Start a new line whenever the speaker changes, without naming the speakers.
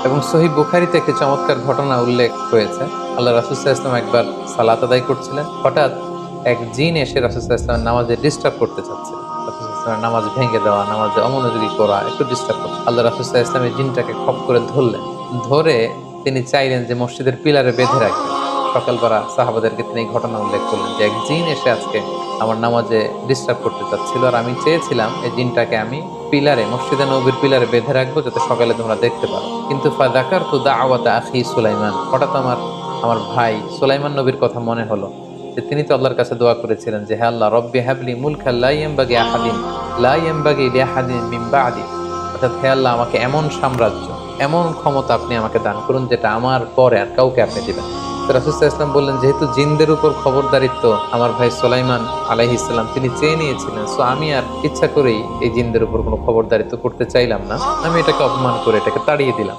এবং সহিহ বুখারীতে একটি চমৎকার ঘটনা উল্লেখ হয়েছে। আল্লাহ রাসূল সাল্লাল্লাহু আলাইহি ওয়াসাল্লাম একবার সালাত আদায় করছিলেন। হঠাৎ এক জিন এসে রাসূল সাল্লাল্লাহু আলাইহি ওয়াসাল্লামের নামাজে ডিস্টার্ব করতে চাচ্ছিল। রাসূল সাল্লাল্লাহু আলাইহি ওয়াসাল্লামের নামাজ ভেঙে দেওয়া, নামাজে অমনোযোগী করা, একটু ডিস্টার্ব করছে। আল্লাহ রাসূল সাল্লাল্লাহু আলাইহি ওয়াসাল্লাম এই জিনটাকে খপ করে ধরলেন। ধরে তিনি চাইলেন যে মসজিদের পিলারে বেঁধে রাখবেন। সকালবেলা সাহাবাদেরকে তিনি এই ঘটনা উল্লেখ করলেন যে এক জিন এসে আজকে আমার নামাজে ডিস্টার্ব করতে চাচ্ছিল, আর আমি চেয়েছিলাম এই জিনটাকে আমি পিলারে, মসজিদে নববীর পিলারে বেঁধে রাখবো যাতে সকালে তোমরা দেখতে পারো। কিন্তু ফাযাকারতু দাওয়াতা আখি সুলাইমান, হঠাৎ আমার ভাই সুলাইমান নবীর কথা মনে হলো যে তিনি তো আল্লাহর কাছে দোয়া করেছিলেন যে হে আল্লাহ রব্বি হাবলি মুলকান লা ইয়ানবাগি আহাদিন লা ইয়ানবাগি লিআহাদিন মিন বা'দি, অর্থাৎ হে আল্লাহ আমাকে এমন সাম্রাজ্য, এমন ক্ষমতা আপনি আমাকে দান করুন যেটা আমার পরে আর কাউকে আপনি দিবেন। তো রাসূল সাল্লাল্লাহু আলাইহি ওয়াসাল্লাম বললেন যেহেতু জিনদের উপর খবরদারিত্ব আমার ভাই সুলাইমান আলাইহিস সালাম তিনি চেয়ে নিয়েছিলেন, সো আমি আর ইচ্ছা করেই এই জিনদের উপর কোনো খবরদারিত্ব করতে চাইলাম না, আমি এটাকে অপমান করে এটাকে তাড়িয়ে দিলাম।